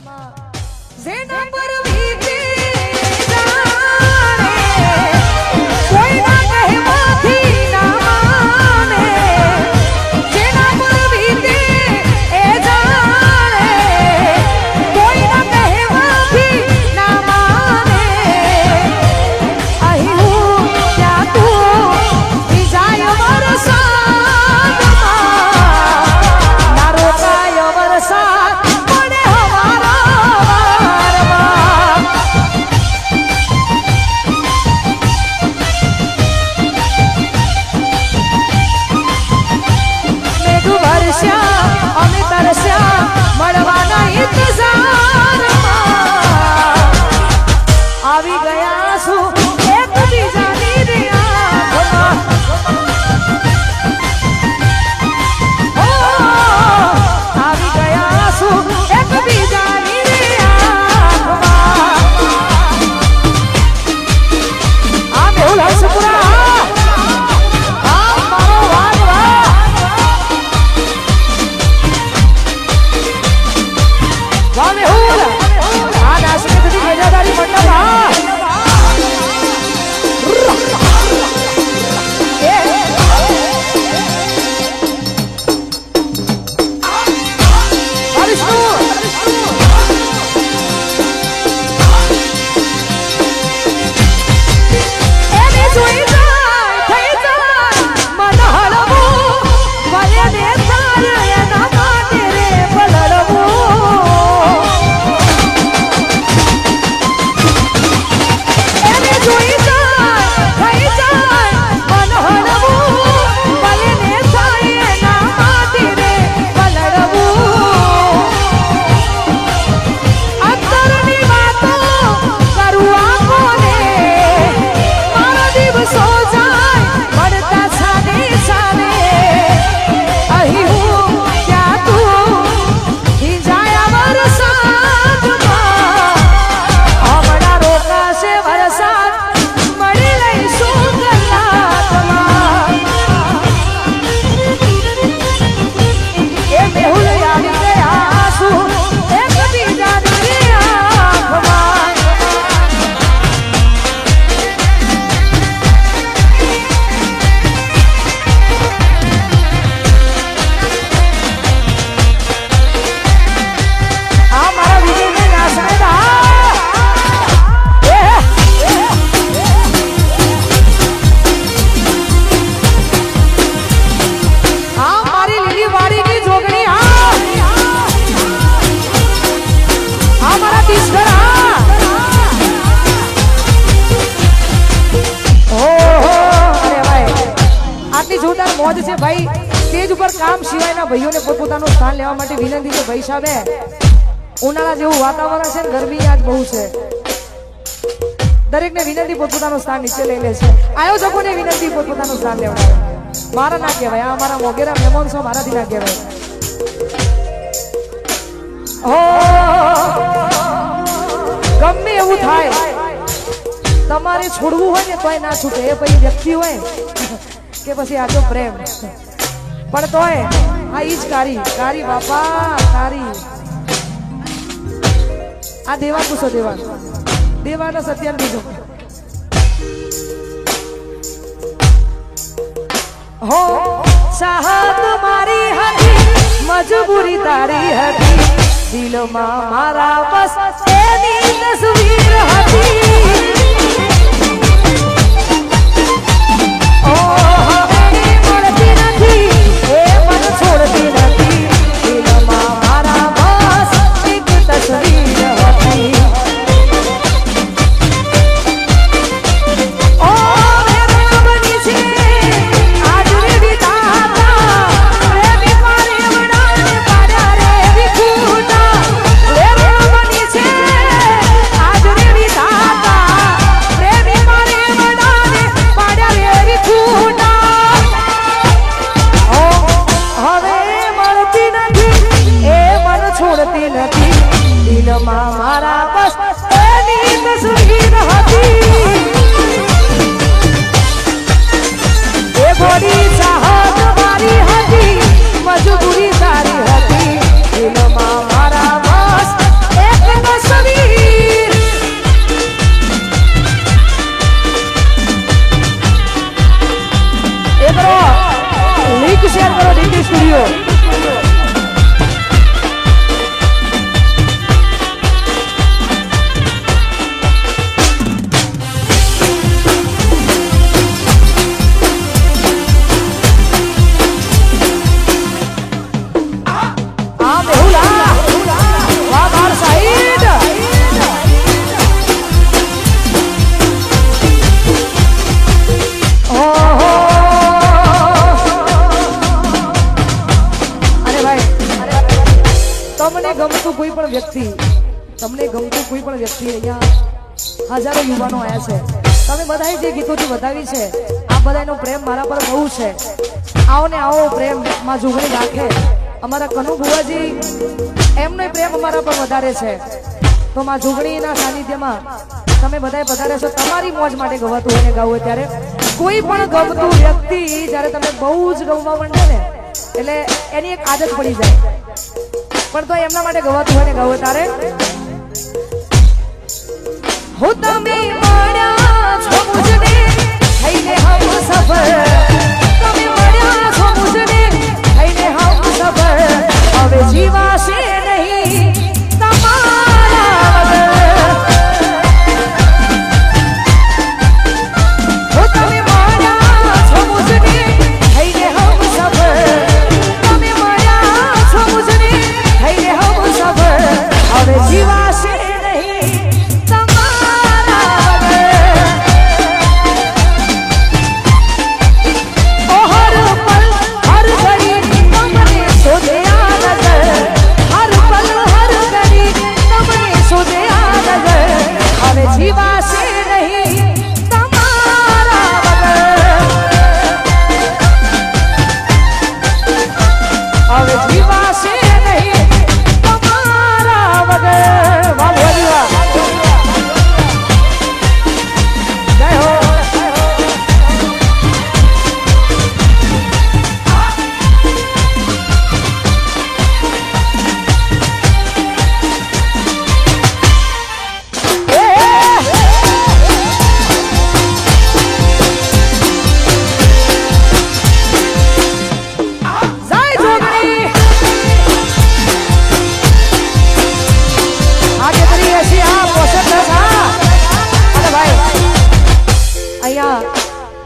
જેના પર વીતે જાણે કોઈના કહેવાથી ના માને જેના પર વીતે એ જાણે કોઈના કહેવાથી ના માને અહીં હું ત્યાં તું વિજાય વરસાદમાં ના રોકાય વરસાદ પડે અમે તરસ્યા મળવાના ઇંતજારમાં આવી ગયા છું એકબીજાની રિયામાં આવી ગયા છું એકબીજાની રિયામાં આ મેહુલ હર્ષપુરા મોજ છે ભાઈ સ્ટેજ ઉપર કામ સિવાયના ભાઈઓને પોતપોતાનું સ્થાન લેવા માટે વિનંતી છે ભાઈ સાહેબ ઉનાળા જેવું વાતાવરણ છે ને ગરમી આજ બહુ છે દરેકને વિનંતી પોતપોતાનું સ્થાન નીચે લઈ લે છે આયોજકોને વિનંતી પોતપોતાનું સ્થાન લેવડાવે મારા ના કહેવાય આ અમારા મોગેરા મહેમાન છો મારાથી ના કહેવાય ગમે એવું થાય તમારે છોડવું હોય ને તોય ના છૂટે એ પછી વ્યક્તિ હોય કે પછી આ તો પ્રેમ પણ તોય આ ઈ જ કારી બાપા કારી આ દેવા પૂછો દેવાનો સત્યાન બીજો હો ચાહત મારી હતી મજબૂરી તારી હતી દિલમાં મારા બસ એની તસવીર હતી છોડતી નથી દિલમાં મારા બસ એક તસવીર હતી ઓ મેરા બની છે આજ રે વિધાતા પ્રેમી મારે વડાને પાડ્યા રે વિખૂટા મેરા બની છે આજ રે વિધાતા પ્રેમી મારે વડાને પાડ્યા રે વિખૂટા છોડતી નથી દિલમાં મારા બસ એની તસવીર હતી એ ગોરી ચાહત મારી હતી મજબૂરી તારી હતી દિલમાં મારા બસ એક વ્યક્તિ, તમને ગમતું કોઈ પણ વ્યક્તિ, અહીંયા હજારો યુવાનો આવ્યા છે, તમે બધાએ જે ગીતોથી વધાવી છે, આ બધાનો પ્રેમ મારા પર બહુ છે. આવો ને આવો પ્રેમ માં જોગણી રાખે. અમારા કનુ બુવાજી, એમનો પ્રેમ અમારા પર વધારે છે. તો માં જોગણીના સાનિધ્યમાં તમે બધાએ પધાર્યા છો. તમારી મોજ માટે ગવાતું હોય ને ગાવું હોય ત્યારે, કોઈ પણ ગમતું વ્યક્તિ જ્યારે તમે બહુ જ ગમવા માંડે ને, એટલે એની એક આદત પડી જાય. પણ તો એમના માટે ગવાતું હોય ને ગાવું ત્યારે, હું તમે મળ્યા છો મુજને થઈને હમ સફર, તમે મળ્યા છો મુજને થઈને હમ સફર, હવે જીવાશે નહીં તમારા વગર. હું તમે મળ્યા છો મુજને થઈને હમ સફર, તમે મળ્યા છો મુજને થઈને હમ સફર, હવે જીવાશે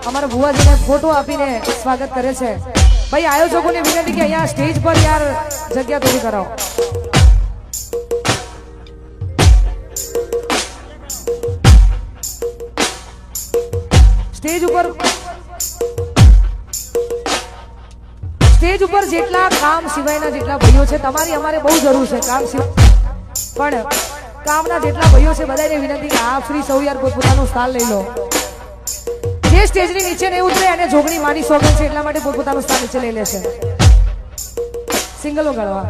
અમારા ભુવાજીને ફોટો આપીને સ્વાગત કરે છે. ભાઈ આયોજકોને વિનંતી કે અહીંયા સ્ટેજ પર યાર જગ્યા થોડી કરાવો. સ્ટેજ ઉપર જેટલા કામ સિવાયના જેટલા ભાઈઓ છે, તમારી અમારે બહુ જરૂર છે કામ સિવાય, પણ કામના જેટલા ભાઈઓ છે બધાને વિનંતી કે આ ફ્રી સૌ યાર પોતપોતાનું સ્થાન લઈ લો. જે સ્ટેજની નીચે નહીં ઉતરે અને જોગણી માની સોગન છે એટલા માટે પોતપોતાનું સ્થાન નીચે લઈ લેશે. સિંગલો ગળવા